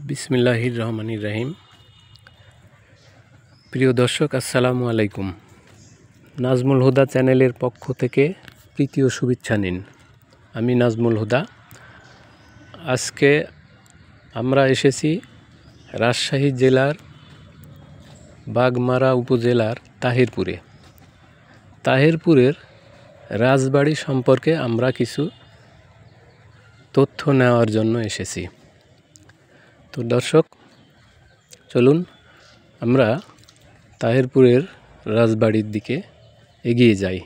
বিসমিল্লাহির রহমানির রহিম। প্রিয় দর্শক, আসসালামু আলাইকুম। নাজমুল হুদা চ্যানেলের পক্ষ থেকে প্রীতি ও শুভেচ্ছা নিন। আমি নাজমুল হুদা। আজকে আমরা এসেছি রাজশাহী জেলার বাগমারা উপজেলার তাহিরপুরের রাজবাড়ি সম্পর্কে আমরা কিছু তথ্য নেওয়ার জন্য এসেছি। তো দর্শক, চলুন আমরা তাহিরপুরের রাজবাড়ির দিকে এগিয়ে যাই।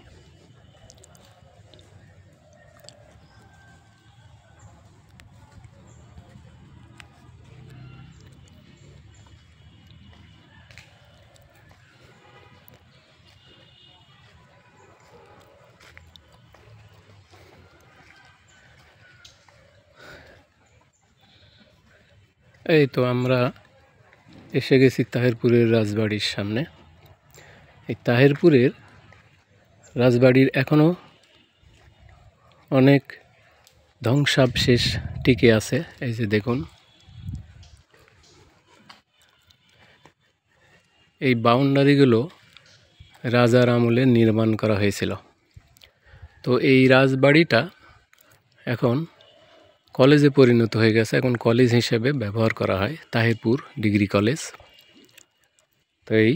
এই তো আমরা এসে গেছি তাহিরপুরের রাজবাড়ির সামনে। এই তাহিরপুরের রাজবাড়ির এখনো অনেক ধ্বংসাবশেষ টিকে আছে। এই যে দেখুন, এই বাউন্ডারিগুলো রাজার আমলে নির্মাণ করা হয়েছিল। তো এই রাজবাড়িটা এখন কলেজে পরিণত হয়ে গেছে। এখন কলেজ হিসেবে ব্যবহার করা হয়, তাহিরপুর ডিগ্রি কলেজ। তো এই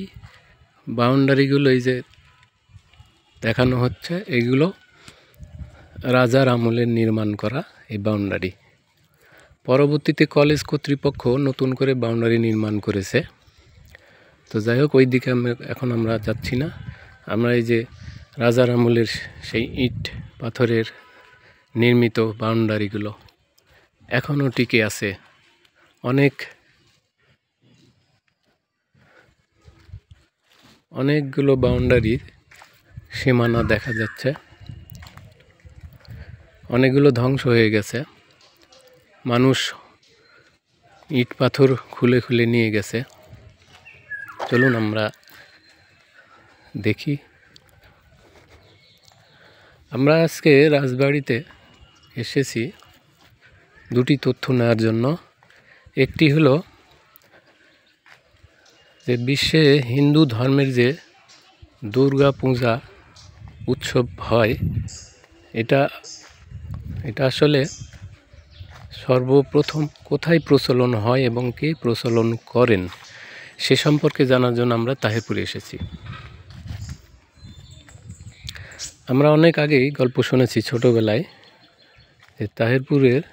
বাউন্ডারিগুলো এই যে দেখানো হচ্ছে, এগুলো রাজার আমলে নির্মাণ করা এই বাউন্ডারি। পরবর্তীতে কলেজ কর্তৃপক্ষ নতুন করে বাউন্ডারি নির্মাণ করেছে। তো যাই হোক, ওই দিকে এখন আমরা যাচ্ছি না। আমরা এই যে রাজার আমলের সেই ইট পাথরের নির্মিত বাউন্ডারিগুলো এখনও টিকে আছে। অনেকগুলো বাউন্ডারির সীমানা দেখা যাচ্ছে। অনেকগুলো ধ্বংস হয়ে গেছে, মানুষ ইট পাথর খুলে খুলে নিয়ে গেছে। চলুন আমরা দেখি। আমরা আজকে রাজবাড়িতে এসেছি দুটি তথ্য নেওয়ার জন্য। একটি হলো যে বিশ্বে হিন্দু ধর্মের যে দুর্গা পূজা উৎসব হয়, এটা আসলে সর্বপ্রথম কোথায় প্রচলন হয় এবং কে প্রচলন করেন সে সম্পর্কে জানার জন্য আমরা তাহিরপুরে এসেছি। আমরা অনেক আগেই গল্প শুনেছি ছোটবেলায় যে তাহিরপুরের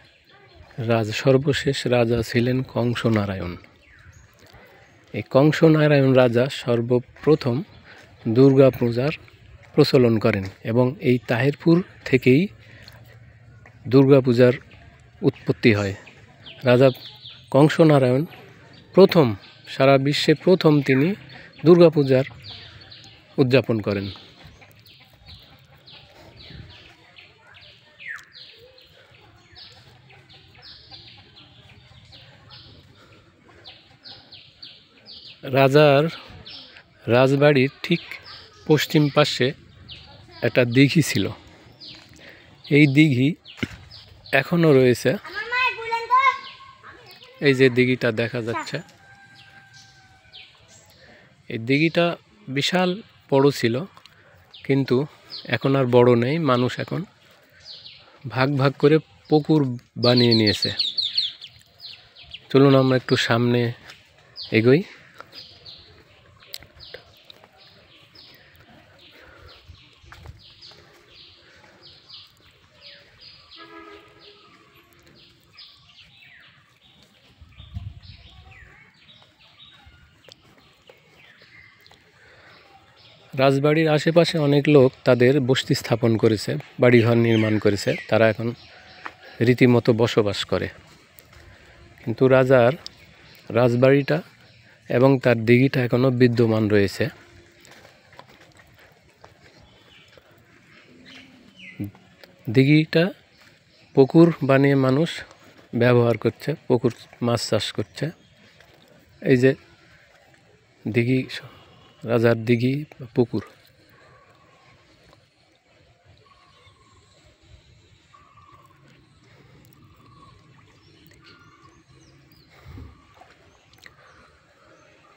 সর্বশেষ রাজা ছিলেন কংসনারায়ণ। এই কংসনারায়ণ রাজা সর্বপ্রথম দুর্গা পূজার প্রচলন করেন এবং এই তাহিরপুর থেকেই দুর্গা পূজার উৎপত্তি হয়। রাজা কংসনারায়ণ প্রথম, সারা বিশ্বে প্রথম তিনি দুর্গা পূজার উদযাপন করেন। রাজার রাজবাড়ির ঠিক পশ্চিম পাশে একটা দিঘি ছিল। এই দিঘি এখনো রয়েছে। এই যে দিঘিটা দেখা যাচ্ছে, এই দিঘিটা বিশাল বড় ছিল, কিন্তু এখন আর বড় নেই। মানুষ এখন ভাগ ভাগ করে পুকুর বানিয়ে নিয়েছে। চলুন আমরা একটু সামনে এগোই। রাজবাড়ির আশেপাশে অনেক লোক তাদের বসতি স্থাপন করেছে, বাড়িঘর নির্মাণ করেছে। তারা এখন রীতিমতো বসবাস করে। কিন্তু রাজার রাজবাড়িটা এবং তার দিঘিটা এখনো বিদ্যমান রয়েছে। দিঘিটা পুকুর বানিয়ে মানুষ ব্যবহার করছে, পুকুর মাছ চাষ করছে। এই যে দিঘি, রাজার দিঘি পুকুর।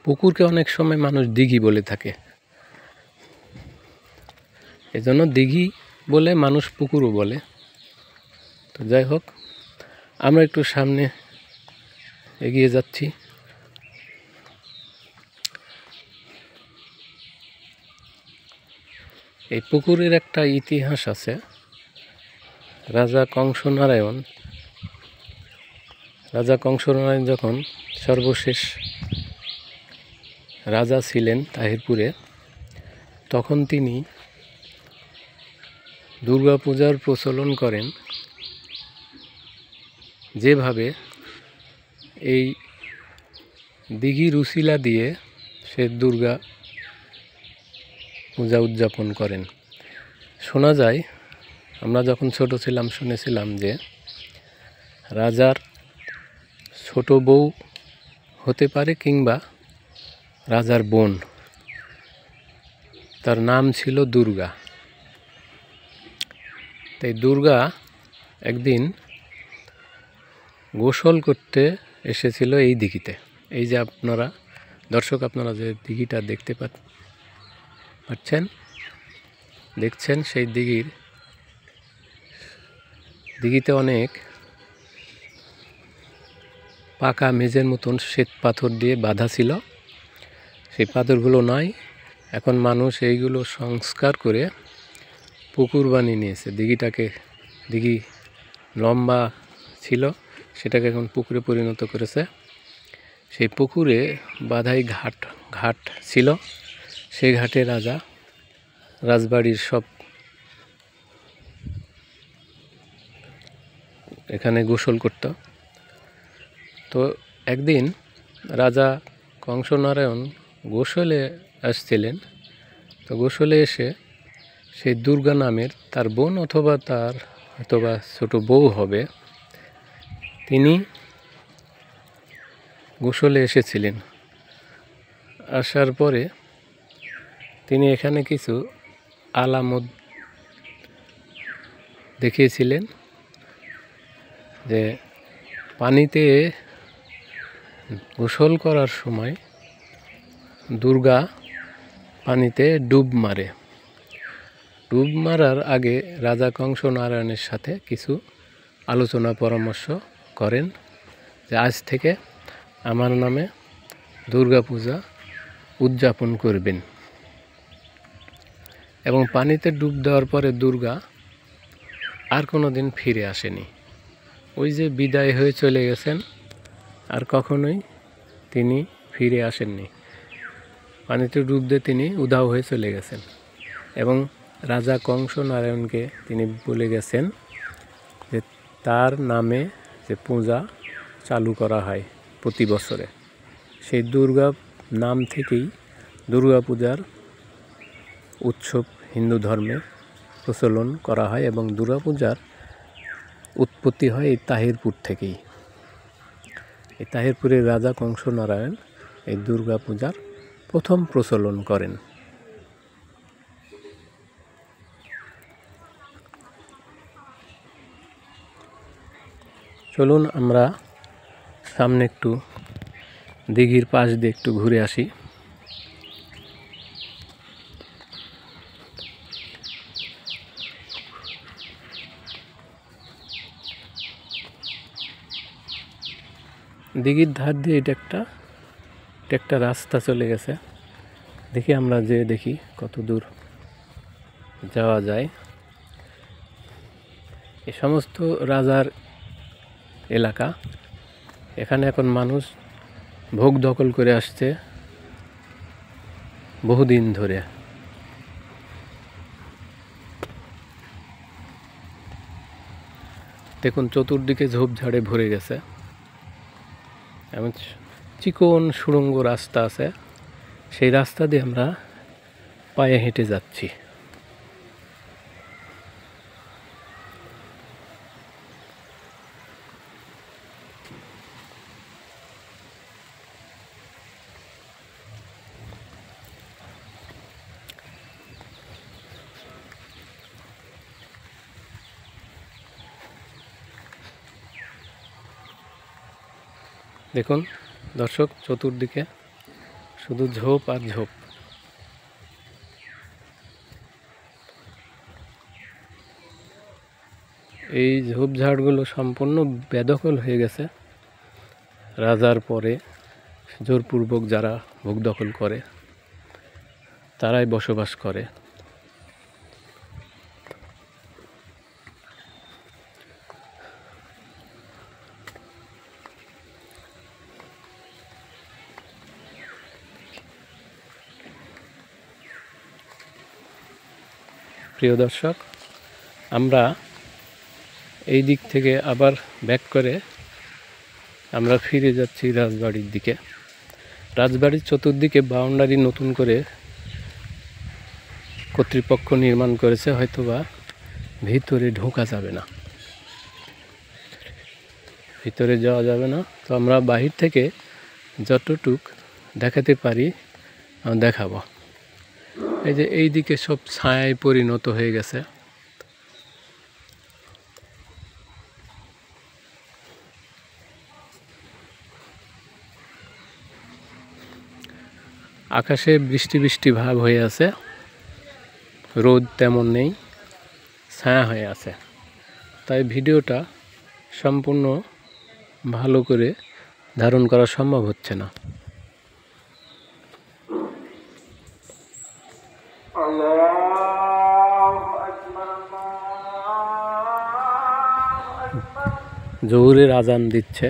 পুকুরকে অনেক সময় মানুষ দিঘি বলে থাকে, এজন্য দিঘি বলে মানুষ পুকুরও বলে। তো যাই হোক, আমরা একটু সামনে এগিয়ে যাচ্ছি। এই পুকুরের একটা ইতিহাস আছে। রাজা কংসনারায়ণ যখন সর্বশেষ রাজা ছিলেন তাহিরপুরে, তখন তিনি দুর্গাপূজার প্রচলন করেন। যেভাবে এই দিঘির উছিলা দিয়ে সে দুর্গা পূজা উদযাপন করেন। শোনা যায়, আমরা যখন ছোট ছিলাম শুনেছিলাম যে রাজার ছোট বউ হতে পারে কিংবা রাজার বোন, তার নাম ছিল দুর্গা। তাই দুর্গা একদিন গোসল করতে এসেছিল এই দিঘিতে। এই যে দর্শক আপনারা যে দিঘিটা দেখছেন, সেই দিঘিতে অনেক পাকা মেঝের মতন শ্বেত পাথর দিয়ে বাঁধা ছিল। সেই পাথরগুলো নয়, এখন মানুষ এইগুলো সংস্কার করে পুকুর বানিয়ে নিয়েছে। দিঘি লম্বা ছিল, সেটাকে এখন পুকুরে পরিণত করেছে। সেই পুকুরে বাধাই ঘাট ছিল, সেই ঘাটে রাজবাড়ির সব এখানে গোসল করত। তো একদিন রাজা কংসনারায়ণ গোসলে আসছিলেন। তো গোসলে এসে সেই দুর্গা নামের তার বোন অথবা ছোট বউ হবে, তিনি গোসলে এসেছিলেন। আসার পরে তিনি এখানে কিছু আলামত দেখিয়েছিলেন যে পানিতে গোসল করার সময় দুর্গা পানিতে ডুব মারার আগে রাজা কংসনারায়ণের সাথে কিছু আলোচনা পরামর্শ করেন যে আজ থেকে আমার নামে দুর্গা পূজা উদযাপন করবেন। এবং পানিতে ডুব দেওয়ার পরে দুর্গা আর কোনো দিন ফিরে আসেনি। ওই যে বিদায় হয়ে চলে গেছেন, আর কখনোই তিনি ফিরে আসেননি। পানিতে ডুব দিয়ে তিনি উধাও হয়ে চলে গেছেন। এবং রাজা কংসনারায়ণকে তিনি বলে গেছেন যে তার নামে যে পূজা চালু করা হয় প্রতি বছরে, সেই দুর্গা নাম থেকেই দুর্গা পূজার উৎসব হিন্দু ধর্মে প্রচলন করা হয়। এবং দুর্গা পূজার উৎপত্তি হয় এই তাহিরপুর থেকেই। এই তাহিরপুরের রাজা কংসনারায়ণ এই দুর্গা পূজার প্রথম প্রচলন করেন। চলুন আমরা সামনে একটু দিঘির পাশ দিয়ে একটু ঘুরে আসি। দিঘির ধার দিয়ে এটা একটা রাস্তা চলে গেছে। আমরা দেখি কত দূর যাওয়া যায়। এই সমস্ত রাজার এলাকা, এখানে এখন মানুষ ভোগ দখল করে আসছে বহুদিন ধরে। দেখুন চতুর্দিকে ঝোপঝাড়ে ভরে গেছে, এমন চিকন সুড়ঙ্গ রাস্তা আছে, সেই রাস্তা দিয়ে আমরা পায়ে হেঁটে যাচ্ছি। দেখুন দর্শক, চতুর্দিকে শুধু ঝোপ আর ঝোপ। এই ঝোপঝাড়গুলো সম্পূর্ণ বেদখল হয়ে গেছে। রাজার পরে জোরপূর্বক যারা ভোগ দখল করে তারাই বসবাস করে। প্রিয় দর্শক, আমরা এই দিক থেকে আবার ব্যাক করে আমরা ফিরে যাচ্ছি রাজবাড়ির দিকে। রাজবাড়ির চতুর্দিকে বাউন্ডারি নতুন করে কর্তৃপক্ষ নির্মাণ করেছে, হয়তোবা ভিতরে ঢোকা যাবে না, ভিতরে যাওয়া যাবে না। তো আমরা বাহির থেকে যতটুক দেখাতে পারি দেখাবো। এই যে এই দিকে সব ছায়ায় পরিণত হয়ে গেছে। আকাশে বৃষ্টি বৃষ্টি ভাব হয়ে আছে, রোদ তেমন নেই, ছায়া হয়ে আছে। তাই ভিডিওটা সম্পূর্ণ ভালো করে ধারণ করা সম্ভব হচ্ছে না। জোহরের আজান দিচ্ছে।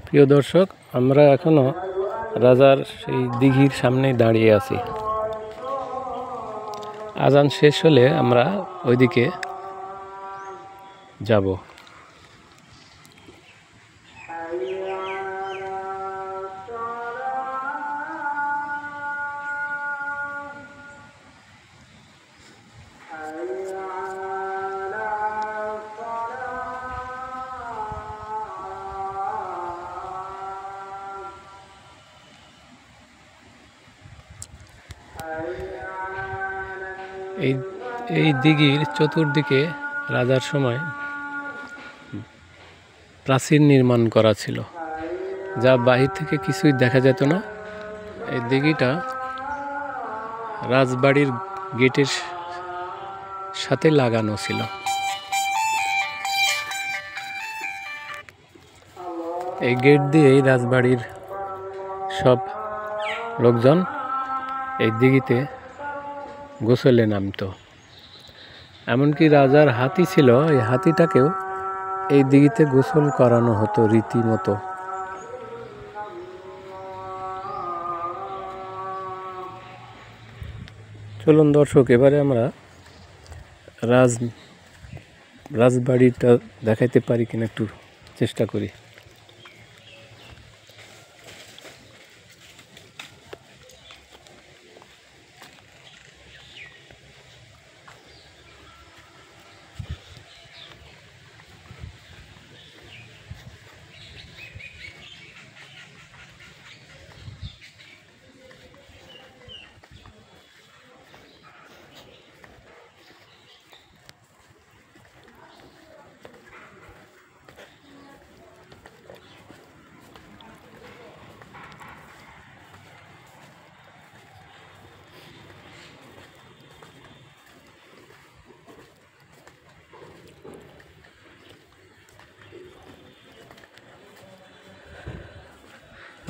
প্রিয় দর্শক, আমরা এখনো রাজার সেই দিঘির সামনেই দাঁড়িয়ে আছি। আজান শেষ হলে আমরা ওইদিকে যাব। এই দিঘির চতুর্দিকে রাজার সময় প্রাচীর নির্মাণ করা ছিল, যা বাহির থেকে কিছুই দেখা যেত না। এই দিঘিটা রাজবাড়ির গেটের সাথে লাগানো ছিল। এই গেট দিয়েই রাজবাড়ির সব লোকজন এই দিঘিতে গোসলে নামতো। এমনকি রাজার হাতি ছিল, এই হাতিটাকেও এই দিঘিতে গোসল করানো হতো রীতিমতো। চলুন দর্শক, এবারে আমরা রাজবাড়িটা দেখাইতে পারি কিনা একটু চেষ্টা করি।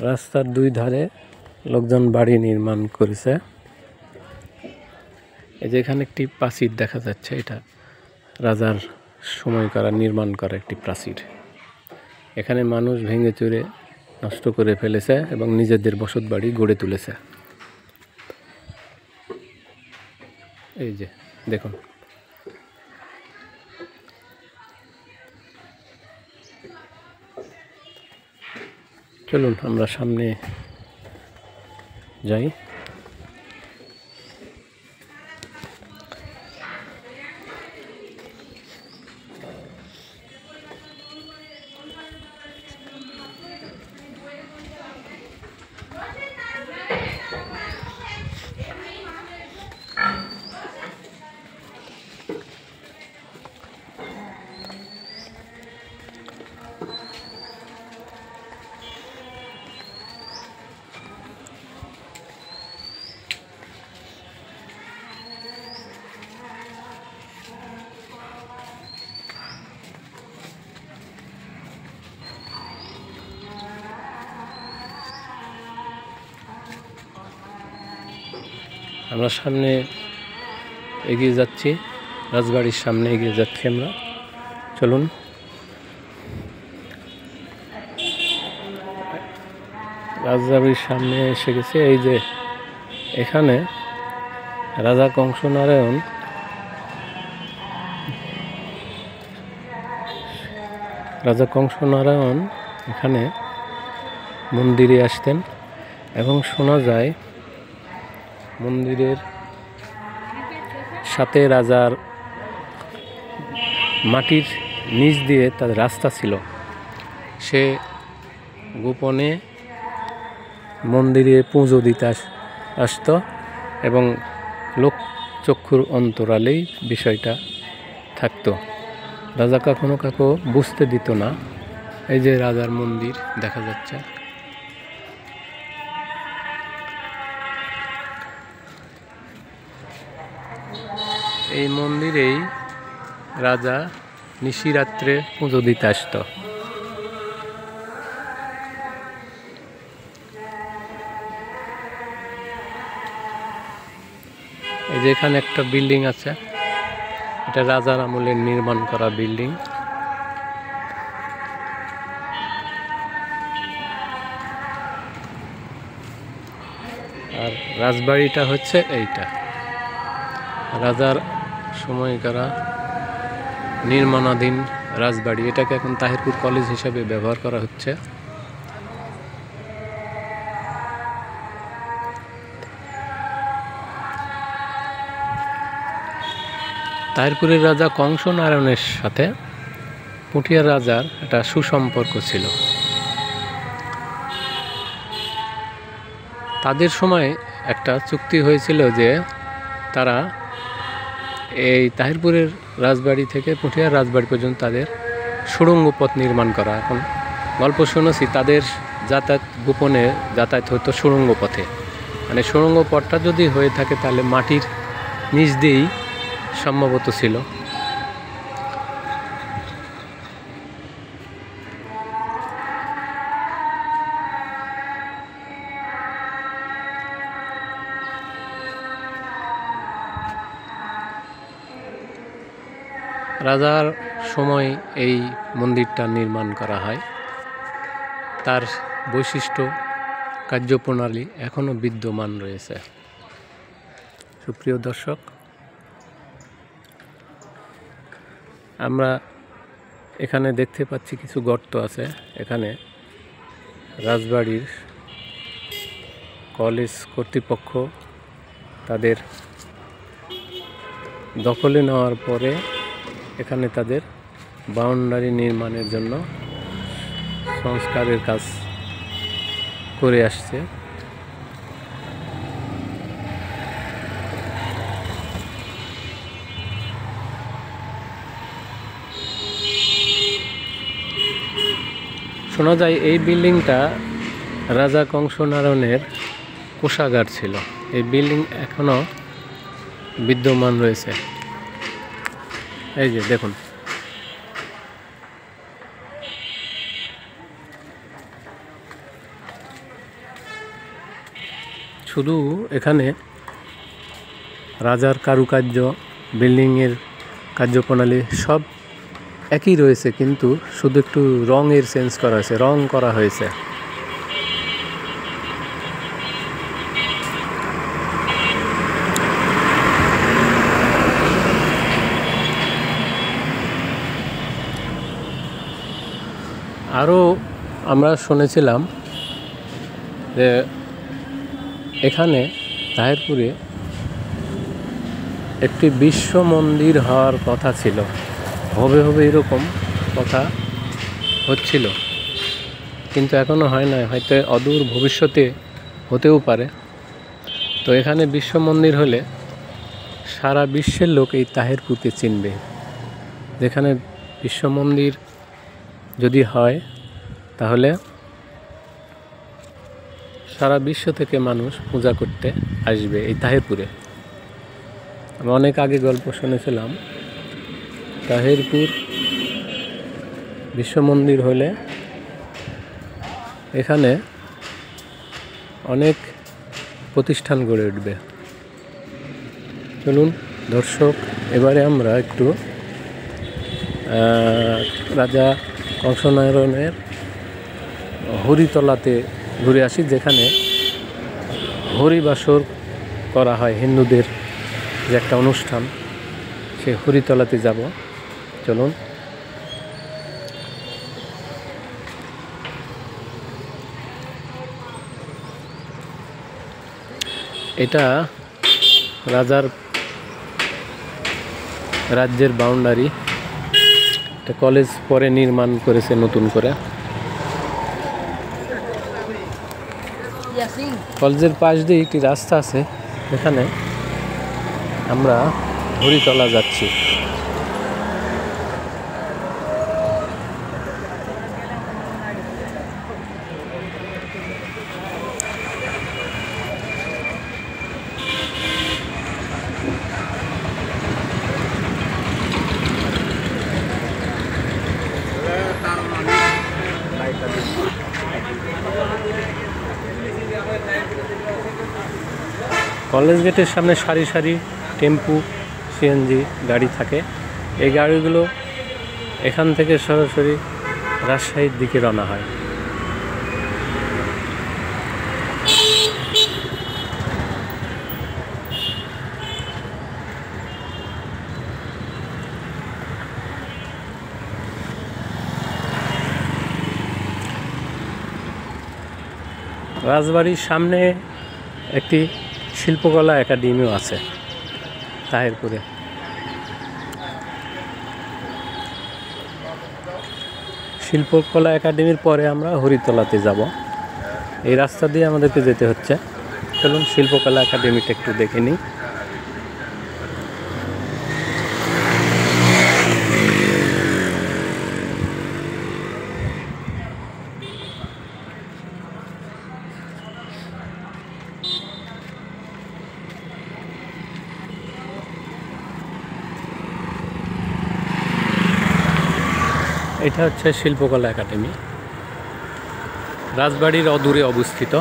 রাস্তার দুই ধারে লোকজন বাড়ি নির্মাণ করেছে। এই যে এখানে একটি প্রাচীর দেখা যাচ্ছে, এটা রাজার সময় নির্মাণ করা একটি প্রাচীর। এখানে মানুষ ভেঙে চুরে নষ্ট করে ফেলেছে এবং নিজেদের বসত বাড়ি গড়ে তুলেছে। এই যে দেখুন, চলুন আমরা সামনে যাই। আমরা সামনে এগিয়ে যাচ্ছি, রাজবাড়ির সামনে এগিয়ে যাচ্ছি আমরা। চলুন। রাজবাড়ির সামনে এসে গেছে। এই যে এখানে রাজা কংসনারায়ণ এখানে মন্দিরে আসতেন এবং শোনা যায় মন্দিরের সাথে রাজার মাটির নিচ দিয়ে তার রাস্তা ছিল। সে গোপনে মন্দিরে পুজো দিতে আসতো এবং লোকচক্ষুর অন্তরালেই বিষয়টা থাকতো। রাজা কখনো কাউকে বুঝতে দিত না। এই যে রাজার মন্দির দেখা যাচ্ছে। এই মন্দিরেই রাজা নিশিরাত্রে পুজো দিতে আসতো। এই যে এখানে একটা বিল্ডিং আছে, এটা রাজার আমলের নির্মাণ করা বিল্ডিং। আর রাজবাড়িটা হচ্ছে এইটা, রাজার সময়কার নির্মাণাধীন রাজবাড়ি। এটাকে এখন তাহিরপুর কলেজ হিসাবে ব্যবহার করা হচ্ছে। তাহিরপুরের রাজা কংসনারায়ণের সাথে পুঠিয়ার রাজার একটা সুসম্পর্ক ছিল। তাদের সময় একটা চুক্তি হয়েছিল যে তারা এই তাহিরপুরের রাজবাড়ি থেকে পুঠিয়ার রাজবাড়ি পর্যন্ত তাদের সুড়ঙ্গ পথ নির্মাণ করা। এখন গল্প শুনেছি তাদের গোপনে যাতায়াত হতো সুড়ঙ্গ পথে। মানে সুড়ঙ্গ পথটা যদি হয়ে থাকে তাহলে মাটির নিচ দিয়েই সম্ভবত ছিল। রাজার সময় এই মন্দিরটা নির্মাণ করা হয়। তার বৈশিষ্ট্য, কার্যপ্রণালী এখনও বিদ্যমান রয়েছে। সুপ্রিয় দর্শক, আমরা এখানে দেখতে পাচ্ছি কিছু গর্ত আছে। এখানে রাজবাড়ির কলেজ কর্তৃপক্ষ তাদের দখলে নেওয়ার পরে এখানে তাদের বাউন্ডারি নির্মাণের জন্য সংস্কারের কাজ করে আসছে। শোনা যায় এই বিল্ডিংটা রাজা কংসনারায়ণের কোষাগার ছিল। এই বিল্ডিং এখনো বিদ্যমান রয়েছে। এই যে দেখুন, শুধু এখানে রাজার কারুকার্য, বিল্ডিংয়ের কার্যপ্রণালী সব একই রয়েছে, কিন্তু শুধু একটু রঙের চেঞ্জ করা হয়েছে, রং করা হয়েছে। আমরা শুনেছিলাম যে এখানে তাহিরপুরে একটি বিশ্ব মন্দির হওয়ার কথা ছিল, হবে হবে এরকম কথা হচ্ছিল, কিন্তু এখনও হয় না, হয়তো অদূর ভবিষ্যতে হতেও পারে। তো এখানে বিশ্ব মন্দির হলে সারা বিশ্বের লোক এই তাহিরপুরকে চিনবে। যেখানে বিশ্ব মন্দির যদি হয় তাহলে সারা বিশ্ব থেকে মানুষ পূজা করতে আসবে এই তাহিরপুরে। আমি অনেক আগে গল্প শুনেছিলাম, তাহিরপুর বিশ্ব মন্দির হলে এখানে অনেক প্রতিষ্ঠান গড়ে উঠবে। চলুন দর্শক, এবারে আমরা একটু রাজা কংসনারায়ণের হরিতলাতে ঘুরে আসি, যেখানে হরিবাসর করা হয় হিন্দুদের যে একটা অনুষ্ঠান, সে হরিতলাতে যাব। চলুন। এটা রাজার রাজ্যের বাউন্ডারি। একটা কলেজ পরে নির্মাণ করেছে নতুন করে। কলেজের পাশ দিয়ে একটি রাস্তা আছে, এখানে আমরা হরিতলা যাচ্ছি। কলেজ গেটের সামনে সারি সারি টেম্পু, সিএনজি গাড়ি থাকে। এই গাড়িগুলো এখান থেকে সরাসরি রাজশাহীর দিকে রওনা হয়। রাজবাড়ির সামনে একটি শিল্পকলা একাডেমিও আছে তাহিরপুরে। শিল্পকলা একাডেমির পরে আমরা হরিতলাতে যাব। এই রাস্তা দিয়ে আমাদেরকে যেতে হচ্ছে। চলুন শিল্পকলা একাডেমিটা একটু দেখে নিই। এটা হচ্ছে শিল্পকলা একাডেমি, রাজবাড়ির অদূরে অবস্থিত।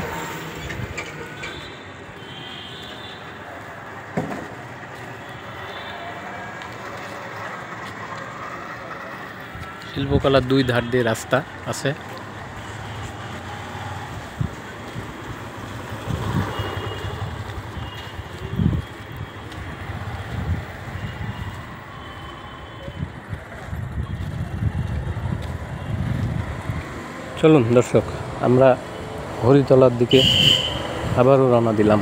শিল্পকলার দুই ধার দিয়ে রাস্তা আছে। চলুন দর্শক, আমরা হরিতলার দিকে আবারও রওনা দিলাম।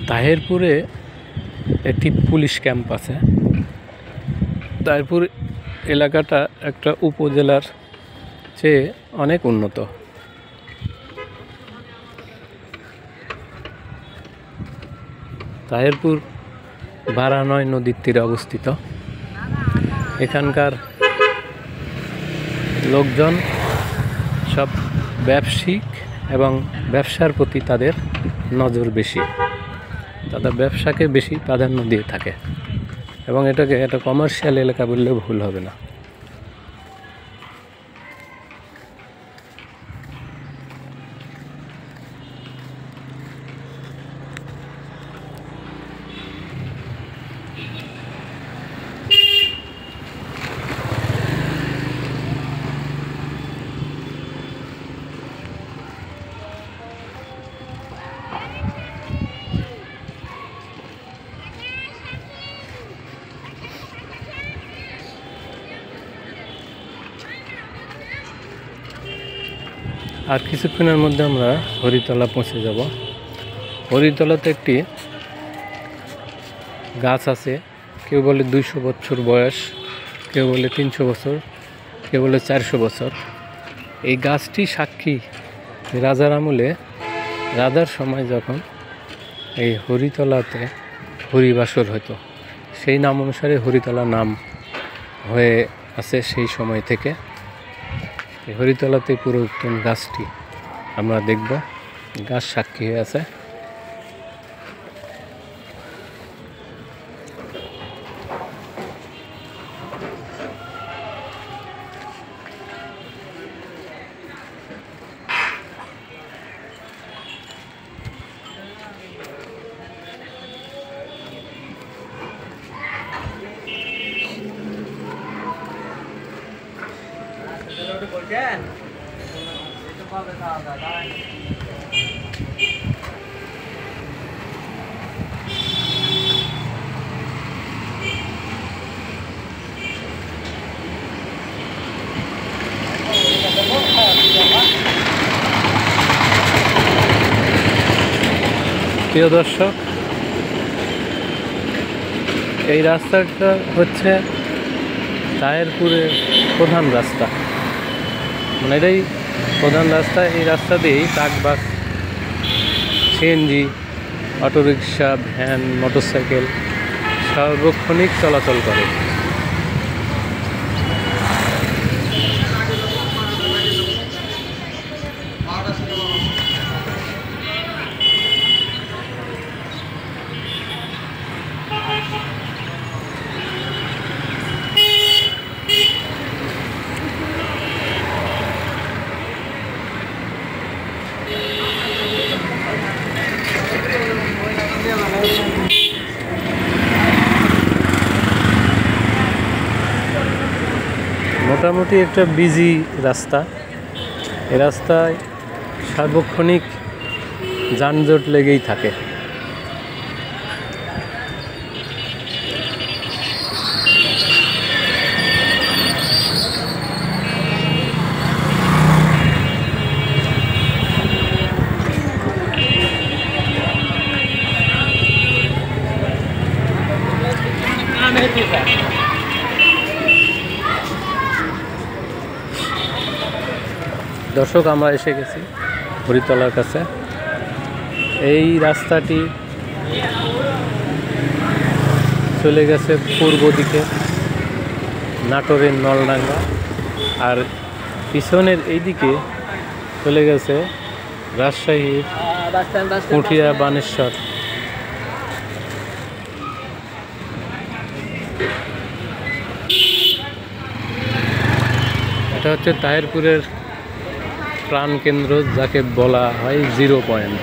তাহিরপুরে একটি পুলিশ ক্যাম্প আছে। তাহিরপুর এলাকাটা একটা উপজেলার চেয়ে অনেক উন্নত। তাহিরপুর বারানয় নদীর তীরে অবস্থিত। এখানকার লোকজন সব ব্যবসায়িক এবং ব্যবসার প্রতি তাদের নজর বেশি, তাদের ব্যবসাকে বেশি প্রাধান্য দিয়ে থাকে এবং এটাকে একটা কমার্শিয়াল এলাকা বললেও ভুল হবে না। আর কিছুক্ষণের মধ্যে আমরা হরিতলা পৌঁছে যাব। হরিতলাতে একটি গাছ আছে, কেউ বলে 200 বছর বয়স, কেউ বলে 300 বছর, কেউ বলে 400 বছর। এই গাছটি সাক্ষী রাজার আমলে, রাজার সময় যখন এই হরিতলাতে হরিবাসর হতো, সেই নাম অনুসারে হরিতলা নাম হয়ে আছে সেই সময় থেকে। এই হরিতলাতে পুরাতন গাছটি আমরা দেখব, গাছ সাক্ষী হয়ে আছে। প্রিয় দর্শক, এই রাস্তাটা হচ্ছে তাহেরপুরের প্রধান রাস্তা, মানে এটাই প্রধান রাস্তা। এই রাস্তা দিয়েই ট্রাক, বাস, সিএনজি, অটোরিকশা, ভ্যান, মোটরসাইকেল সার্বক্ষণিক চলাচল করে। মোটামুটি একটা বিজি রাস্তা। এই রাস্তায় সার্বক্ষণিক যানজট লেগেই থাকে। দর্শক, আমরা এসে গেছি হরিতলার কাছে। এই রাস্তাটি চলে গেছে পূর্ব দিকে নাটোরের নলডাঙ্গা, আর পিছনের এই দিকে চলে গেছে রাজশাহীর পুঠিয়া বানেশ্বর। এটা হচ্ছে তাহেরপুরের প্রাণকেন্দ্র, যাকে বলা হয় 0 পয়েন্ট।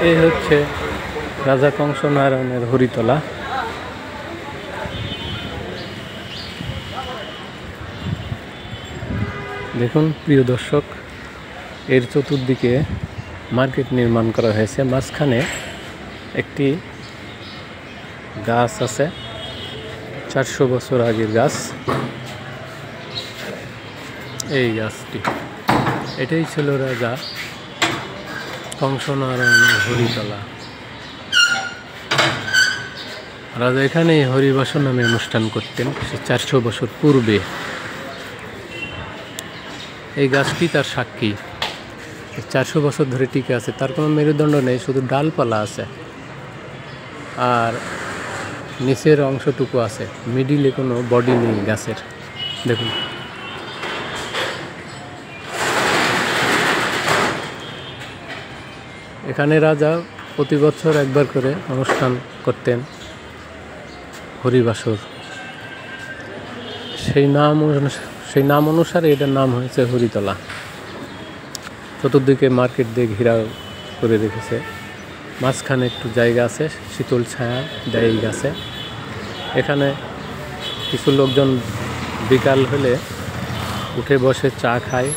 এই হচ্ছে রাজা কংসনারায়ণের হরিতলা। দেখুন প্রিয় দর্শক, এর চতুর্দিকে মার্কেট নির্মাণ করা হয়েছে। মাঝখানে একটি গাছ আছে, 400 বছর আগের গাছ। এই গাছটি, এটাই ছিল রাজা কংসনারায়ণের হরিতলা। রাজা এখানে হরিবাসর নামে অনুষ্ঠান করতেন, সে 400 বছর পূর্বে। এই গাছটি তার সাক্ষী, 400 বছর ধরে টিকে আছে। তার কোনো মেরুদণ্ড নেই, শুধু ডালপালা আছে আর নিচের অংশটুকু আছে, মিডিলে কোনো বডি নেই গাছের। দেখুন, এখানে রাজা প্রতি বছর একবার করে অনুষ্ঠান করতেন, হরিবাসর, সেই নাম অনুসারে এটার নাম হয়েছে হরিতলা। চতুর্দিকে মার্কেট দিয়ে ঘেরাও করে রেখেছে, মাঝখানে একটু জায়গা আছে, শীতল ছায়া জায়গা আছে। এখানে কিছু লোকজন বিকাল হলে উঠে বসে চা খায়,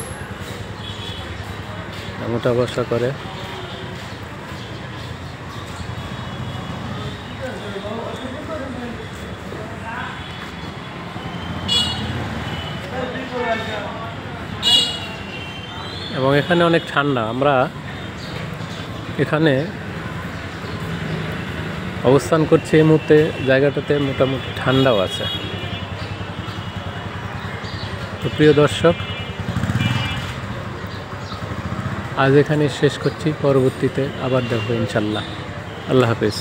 ওঠা বসা করে। এবং এখানে অনেক ঠান্ডা। আমরা এখানে অবস্থান করছি এই মুহূর্তে, জায়গাটাতে মোটামুটি ঠান্ডাও আছে। তো প্রিয় দর্শক, আজ এখানে শেষ করছি, পরবর্তীতে আবার দেখবো ইনশাল্লাহ। আল্লাহ হাফেজ।